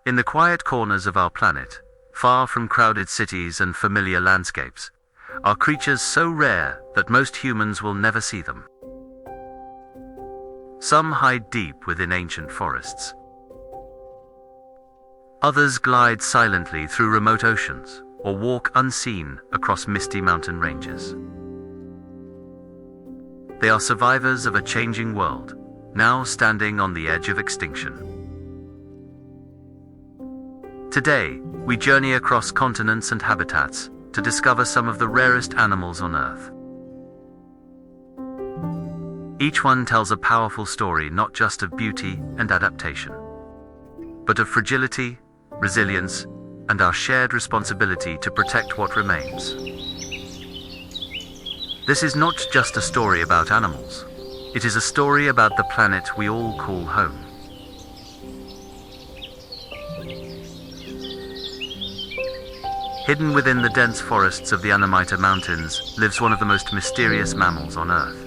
In the quiet corners of our planet, far from crowded cities and familiar landscapes, are creatures so rare that most humans will never see them. Some hide deep within ancient forests. Others glide silently through remote oceans or walk unseen across misty mountain ranges. They are survivors of a changing world, now standing on the edge of extinction. Today, we journey across continents and habitats to discover some of the rarest animals on Earth. Each one tells a powerful story not just of beauty and adaptation, but of fragility, resilience, and our shared responsibility to protect what remains. This is not just a story about animals. It is a story about the planet we all call home. Hidden within the dense forests of the Animallover Mountains lives one of the most mysterious mammals on Earth.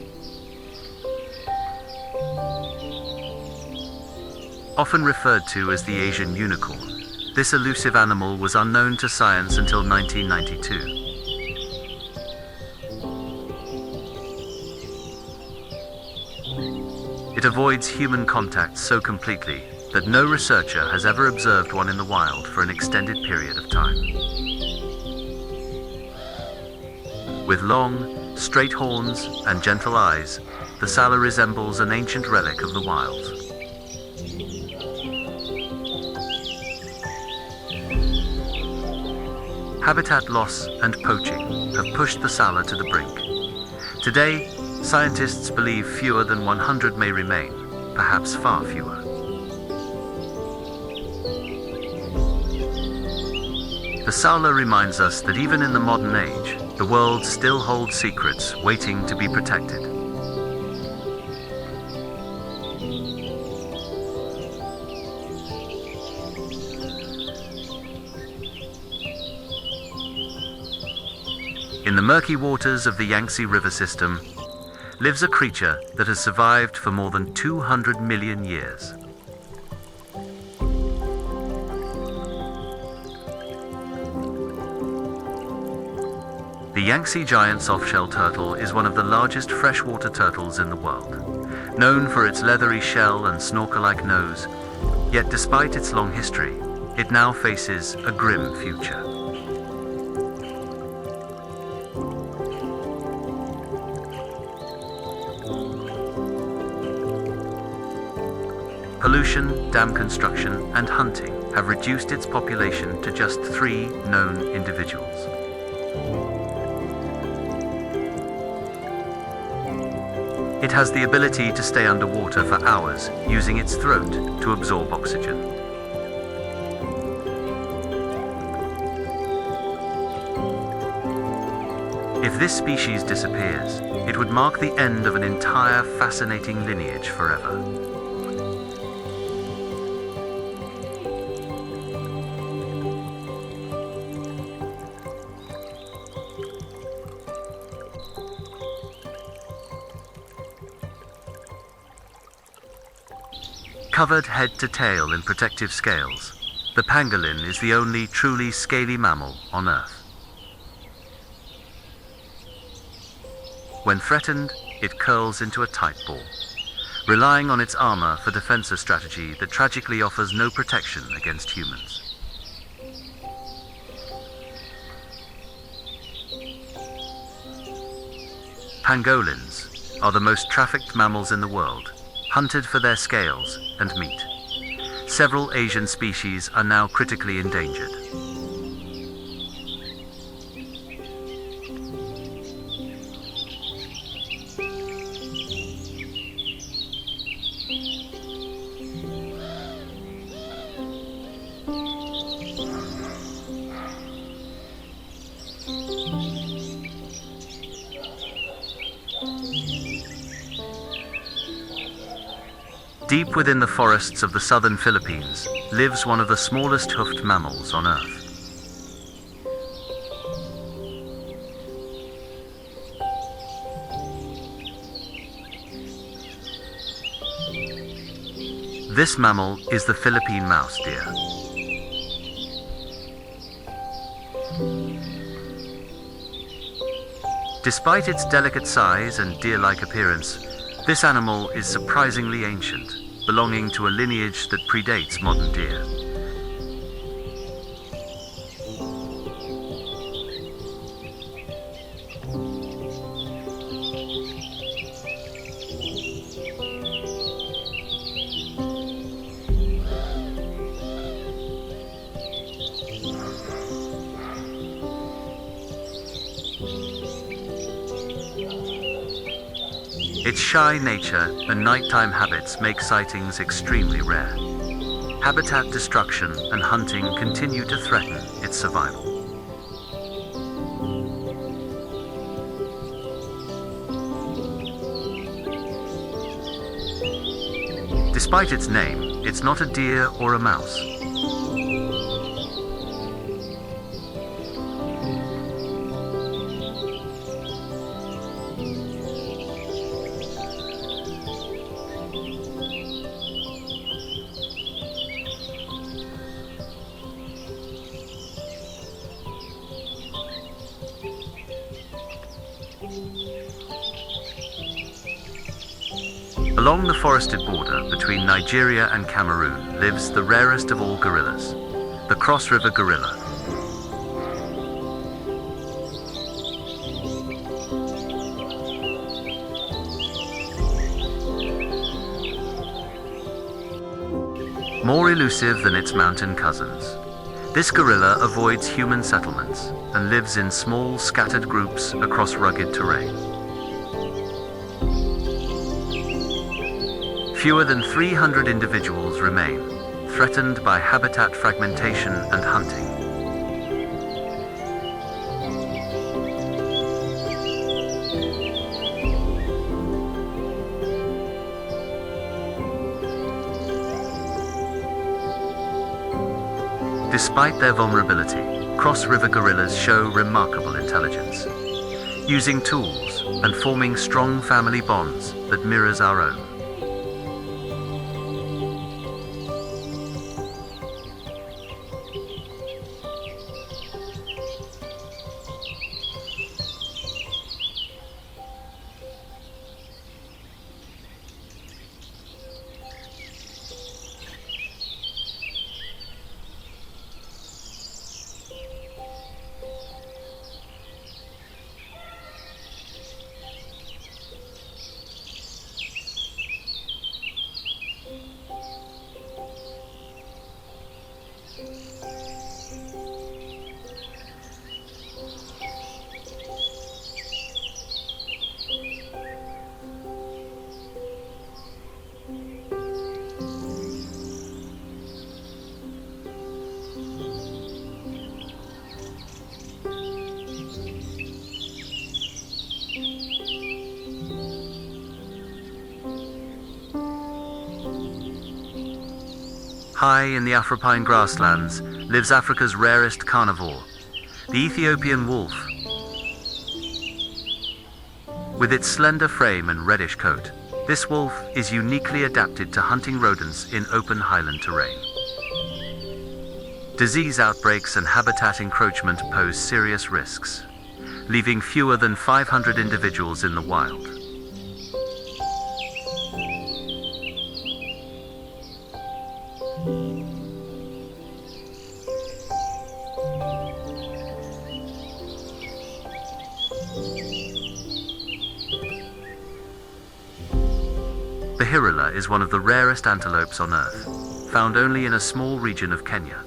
Often referred to as the Asian unicorn, this elusive animal was unknown to science until 1992. It avoids human contact so completely that no researcher has ever observed one in the wild for an extended period of time. With long, straight horns and gentle eyes, the saola resembles an ancient relic of the wild. Habitat loss and poaching have pushed the saola to the brink. Today, scientists believe fewer than 100 may remain, perhaps far fewer. The saola reminds us that even in the modern age, the world still holds secrets waiting to be protected. In the murky waters of the Yangtze River system lives a creature that has survived for more than 200 million years. The Yangtze giant soft-shell turtle is one of the largest freshwater turtles in the world, known for its leathery shell and snorkel-like nose. Yet despite its long history, it now faces a grim future. Pollution, dam construction, and hunting have reduced its population to just 3 known individuals. It has the ability to stay underwater for hours, using its throat to absorb oxygen. If this species disappears, it would mark the end of an entire fascinating lineage forever. Covered head to tail in protective scales, the pangolin is the only truly scaly mammal on Earth. When threatened, it curls into a tight ball, relying on its armor for defense, a strategy that tragically offers no protection against humans. Pangolins are the most trafficked mammals in the world, hunted for their scales and meat. Several Asian species are now critically endangered. Deep within the forests of the southern Philippines lives one of the smallest hoofed mammals on Earth. This mammal is the Philippine mouse deer. Despite its delicate size and deer-like appearance, this animal is surprisingly ancient, belonging to a lineage that predates modern deer. Its shy nature and nighttime habits make sightings extremely rare. Habitat destruction and hunting continue to threaten its survival. Despite its name, it's not a deer or a mouse. Along the forested border between Nigeria and Cameroon lives the rarest of all gorillas, the cross-river gorilla. More elusive than its mountain cousins, this gorilla avoids human settlements and lives in small, scattered groups across rugged terrain. Fewer than 300 individuals remain, threatened by habitat fragmentation and hunting. Despite their vulnerability, cross-river gorillas show remarkable intelligence, using tools and forming strong family bonds that mirrors our own. High in the Afropine grasslands lives Africa's rarest carnivore, the Ethiopian wolf. With its slender frame and reddish coat, this wolf is uniquely adapted to hunting rodents in open highland terrain. Disease outbreaks and habitat encroachment pose serious risks, leaving fewer than 500 individuals in the wild. The hirula is one of the rarest antelopes on Earth, found only in a small region of Kenya.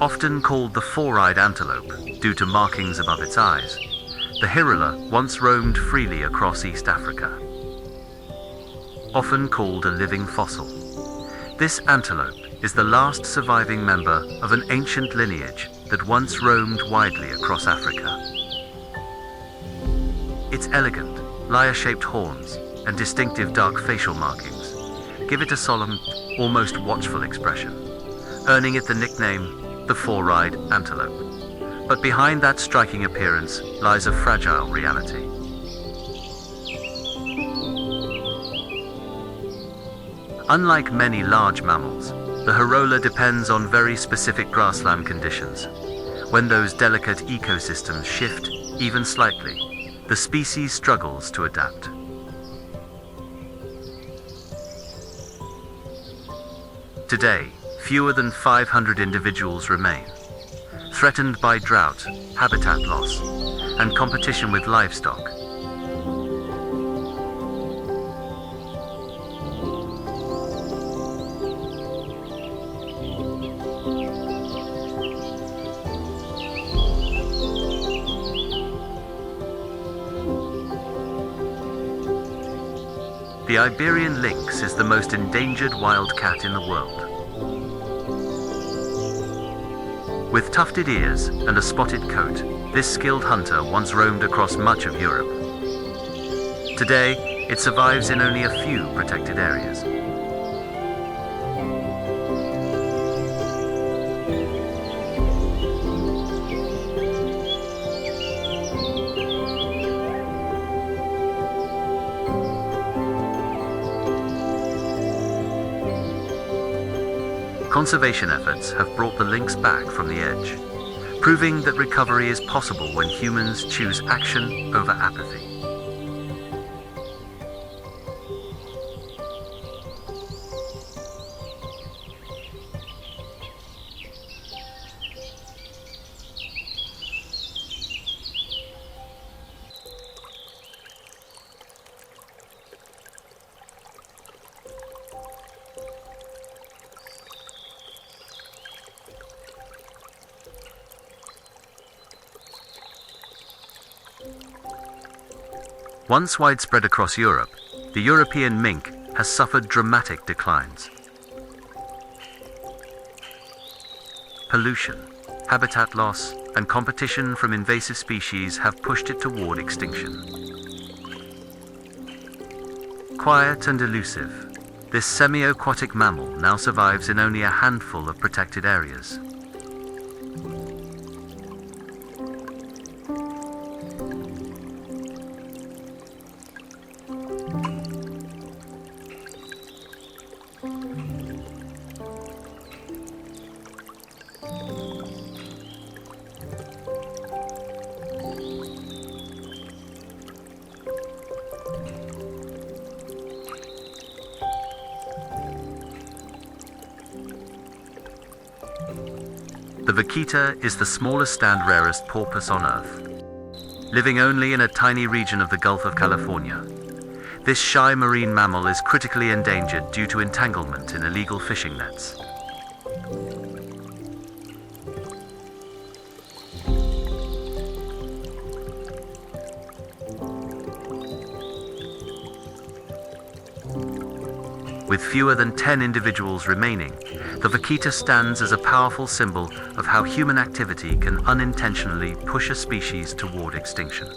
Often called the four-eyed antelope due to markings above its eyes, the hirula once roamed freely across East Africa. Often called a living fossil, this antelope is the last surviving member of an ancient lineage that once roamed widely across Africa. Its elegant, lyre-shaped horns and distinctive dark facial markings give it a solemn, almost watchful expression, earning it the nickname the four-eyed antelope. But behind that striking appearance lies a fragile reality. Unlike many large mammals, The corolla depends on very specific grassland conditions. When those delicate ecosystems shift, even slightly, the species struggles to adapt. Today, fewer than 500 individuals remain, threatened by drought, habitat loss, and competition with livestock. The Iberian lynx is the most endangered wildcat in the world. With tufted ears and a spotted coat, this skilled hunter once roamed across much of Europe. Today, it survives in only a few protected areas. Conservation efforts have brought the lynx back from the edge, proving that recovery is possible when humans choose action over apathy. Once widespread across Europe, the European mink has suffered dramatic declines. Pollution, habitat loss, and competition from invasive species have pushed it toward extinction. Quiet and elusive, this semi-aquatic mammal now survives in only a handful of protected areas. The vaquita is the smallest and rarest porpoise on Earth. Living only in a tiny region of the Gulf of California, this shy marine mammal is critically endangered due to entanglement in illegal fishing nets. With fewer than 10 individuals remaining, the vaquita stands as a powerful symbol of how human activity can unintentionally push a species toward extinction.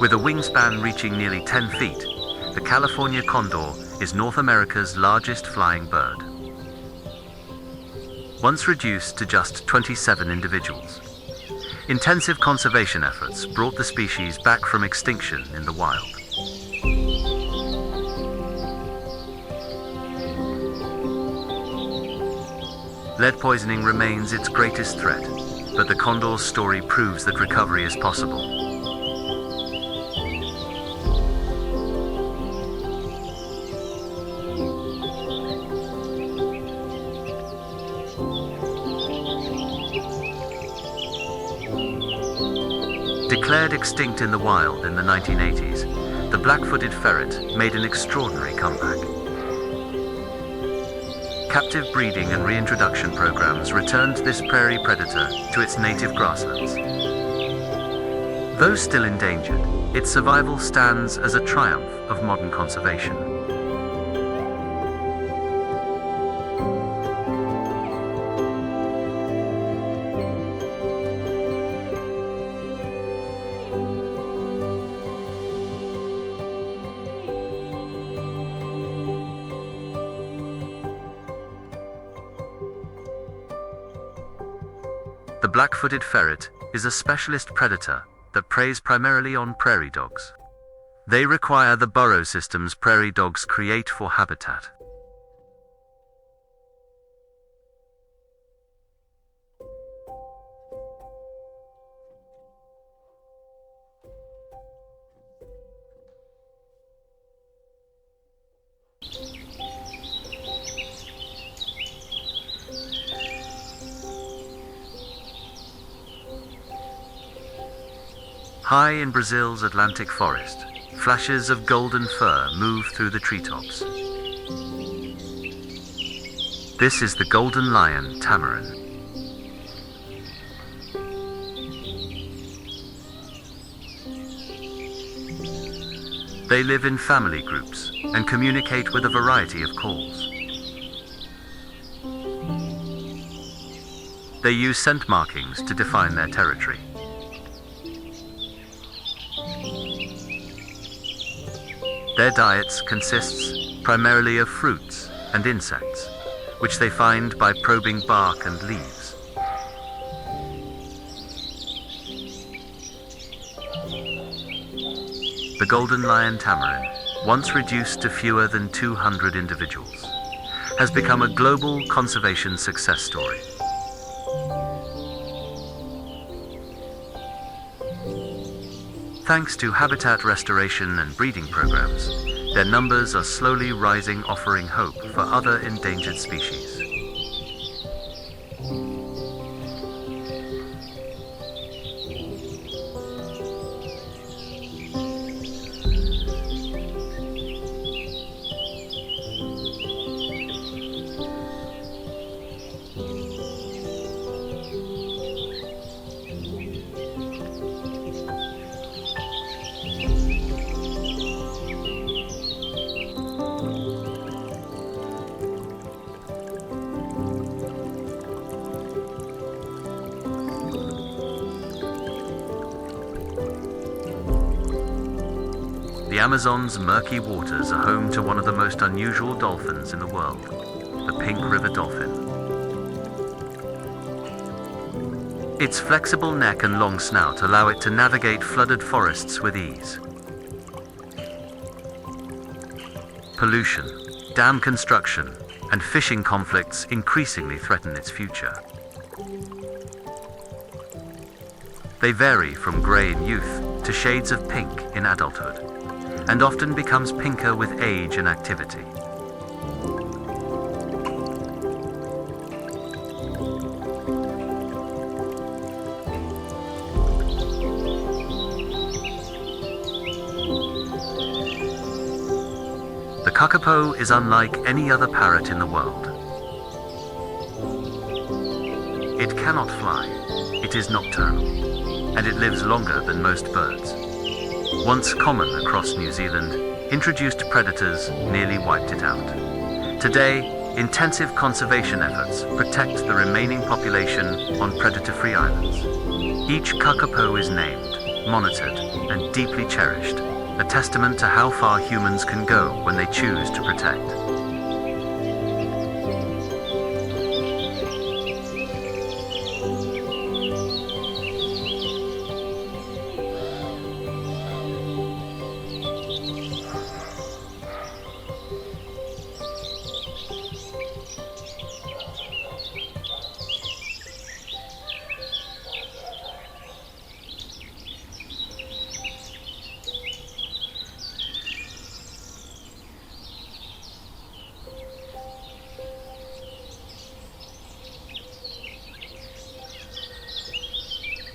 With a wingspan reaching nearly 10 feet, the California condor is North America's largest flying bird. Once reduced to just 27 individuals, intensive conservation efforts brought the species back from extinction in the wild. Lead poisoning remains its greatest threat, but the condor's story proves that recovery is possible. Declared extinct in the wild in the 1980s, the black-footed ferret made an extraordinary comeback. Captive breeding and reintroduction programs returned this prairie predator to its native grasslands. Though still endangered, its survival stands as a triumph of modern conservation. The black-footed ferret is a specialist predator that preys primarily on prairie dogs. They require the burrow systems prairie dogs create for habitat. High in Brazil's Atlantic forest, flashes of golden fur move through the treetops. This is the golden lion tamarin. They live in family groups and communicate with a variety of calls. They use scent markings to define their territory. Their diets consists primarily of fruits and insects, which they find by probing bark and leaves. The golden lion tamarin, once reduced to fewer than 200 individuals, has become a global conservation success story. Thanks to habitat restoration and breeding programs, their numbers are slowly rising, offering hope for other endangered species. The Amazon's murky waters are home to one of the most unusual dolphins in the world, the pink river dolphin. Its flexible neck and long snout allow it to navigate flooded forests with ease. Pollution, dam construction, and fishing conflicts increasingly threaten its future. They vary from grey in youth to shades of pink in adulthood, and often becomes pinker with age and activity. The kakapo is unlike any other parrot in the world. It cannot fly, it is nocturnal, and it lives longer than most birds. Once common across New Zealand, introduced predators nearly wiped it out. Today, intensive conservation efforts protect the remaining population on predator-free islands. Each kakapo is named, monitored, and deeply cherished, a testament to how far humans can go when they choose to protect.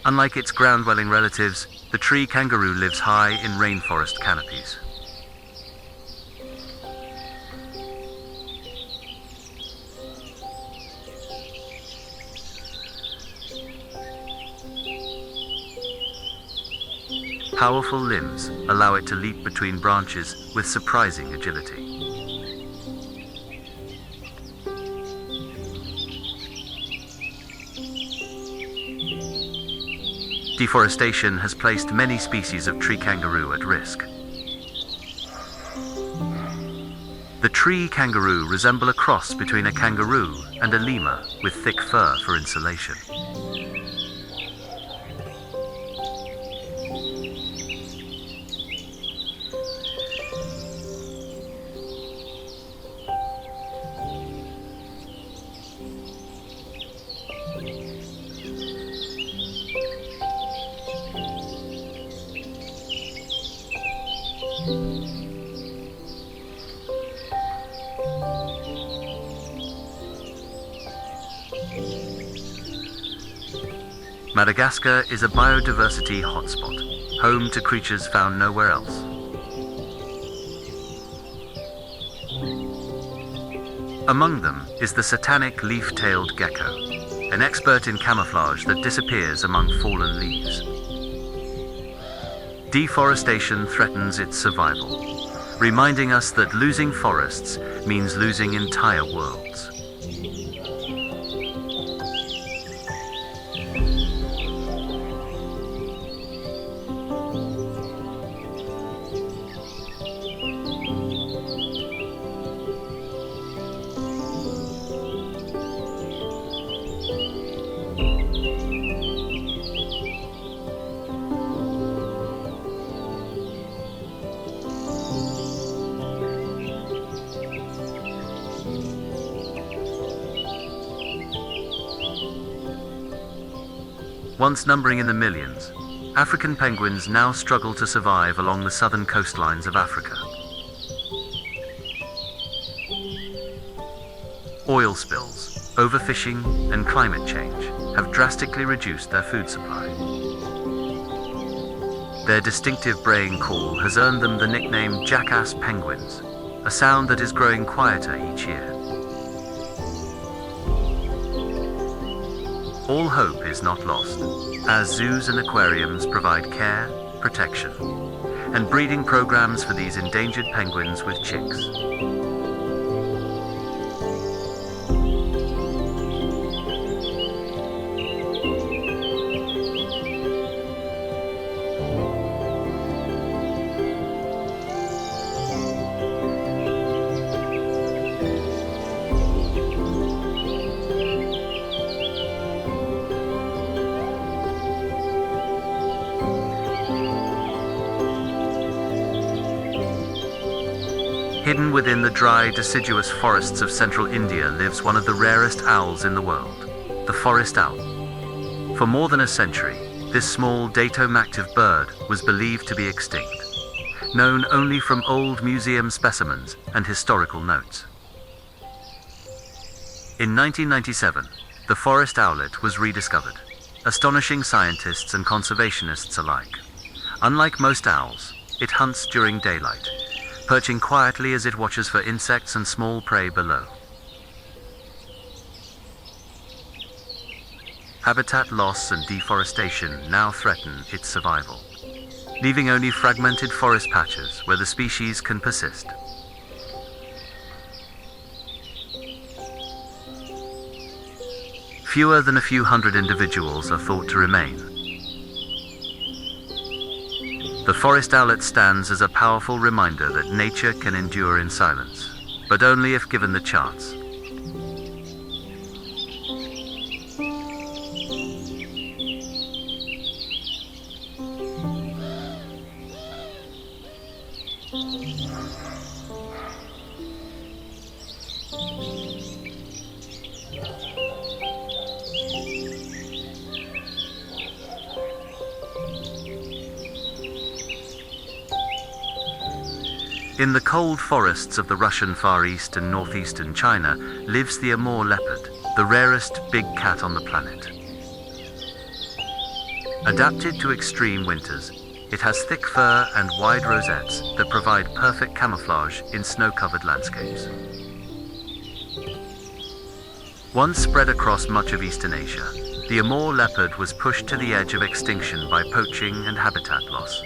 Unlike its ground-dwelling relatives, the tree kangaroo lives high in rainforest canopies. powerful limbs allow it to leap between branches with surprising agility. Deforestation has placed many species of tree kangaroo at risk. The tree kangaroo resemble a cross between a kangaroo and a lemur with thick fur for insulation. Madagascar is a biodiversity hotspot, home to creatures found nowhere else. Among them is the satanic leaf-tailed gecko, an expert in camouflage that disappears among fallen leaves. Deforestation threatens its survival, reminding us that losing forests means losing entire worlds. Once numbering in the millions, African penguins now struggle to survive along the southern coastlines of Africa. Oil spills, overfishing, and climate change have drastically reduced their food supply. Their distinctive braying call has earned them the nickname jackass penguins, a sound that is growing quieter each year. All hope is not lost, as zoos and aquariums provide care, protection, and breeding programs for these endangered penguins with chicks. Hidden within the dry, deciduous forests of central India lives one of the rarest owls in the world, the forest owl. For more than a century, this small datomactive bird was believed to be extinct, known only from old museum specimens and historical notes. In 1997, the forest owlet was rediscovered, astonishing scientists and conservationists alike. Unlike most owls, it hunts during daylight, perching quietly as it watches for insects and small prey below. Habitat loss and deforestation now threaten its survival, leaving only fragmented forest patches where the species can persist. Fewer than a few hundred individuals are thought to remain. The forest owlet stands as a powerful reminder that nature can endure in silence, but only if given the chance. In the cold forests of the Russian Far East and northeastern China lives the Amur leopard, the rarest big cat on the planet. Adapted to extreme winters, it has thick fur and wide rosettes that provide perfect camouflage in snow-covered landscapes. Once spread across much of Eastern Asia, the Amur leopard was pushed to the edge of extinction by poaching and habitat loss,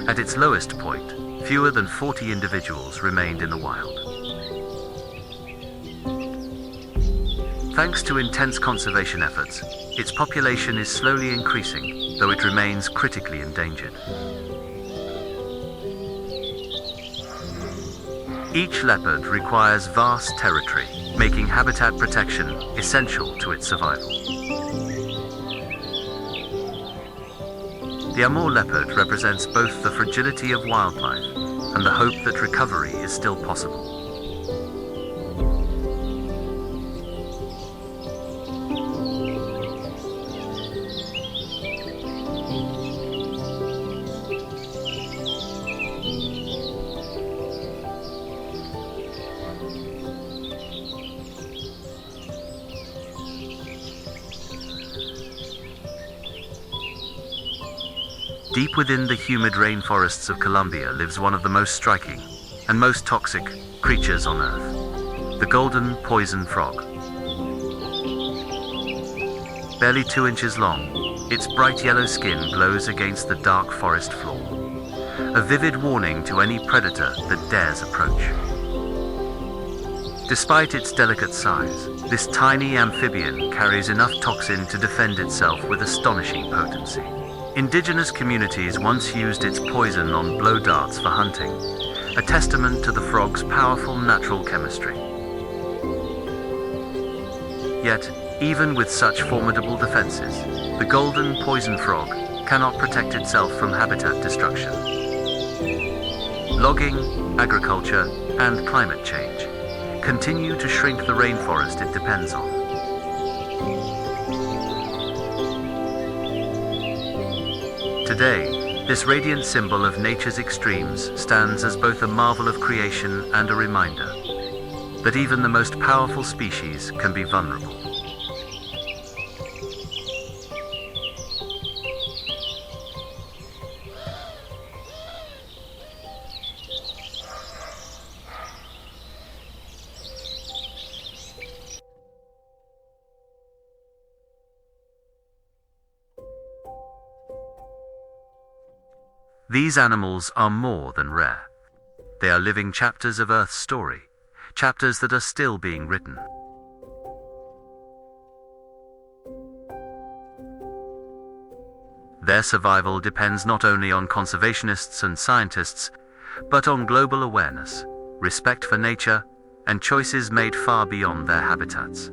At its lowest point, fewer than 40 individuals remained in the wild. Thanks to intense conservation efforts, its population is slowly increasing, though it remains critically endangered. Each leopard requires vast territory, making habitat protection essential to its survival. The Amur leopard represents both the fragility of wildlife and the hope that recovery is still possible. Deep within the humid rainforests of Colombia lives one of the most striking and most toxic creatures on Earth, the golden poison frog. Barely 2 inches long, its bright yellow skin glows against the dark forest floor, a vivid warning to any predator that dares approach. Despite its delicate size, this tiny amphibian carries enough toxin to defend itself with astonishing potency. Indigenous communities once used its poison on blow darts for hunting, a testament to the frog's powerful natural chemistry. Yet, even with such formidable defenses, the golden poison frog cannot protect itself from habitat destruction. Logging, agriculture, and climate change continue to shrink the rainforest it depends on. Today, this radiant symbol of nature's extremes stands as both a marvel of creation and a reminder that even the most powerful species can be vulnerable. These animals are more than rare. They are living chapters of Earth's story, chapters that are still being written. Their survival depends not only on conservationists and scientists, but on global awareness, respect for nature, and choices made far beyond their habitats.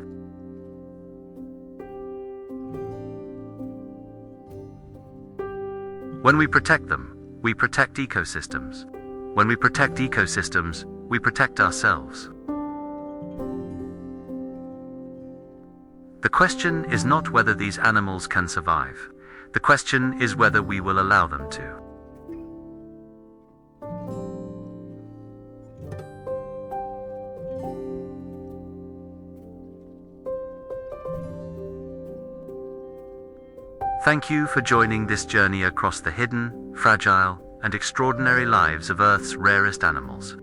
When we protect them, we protect ecosystems. When we protect ecosystems, we protect ourselves. The question is not whether these animals can survive. The question is whether we will allow them to. Thank you for joining this journey across the hidden, fragile, and extraordinary lives of Earth's rarest animals.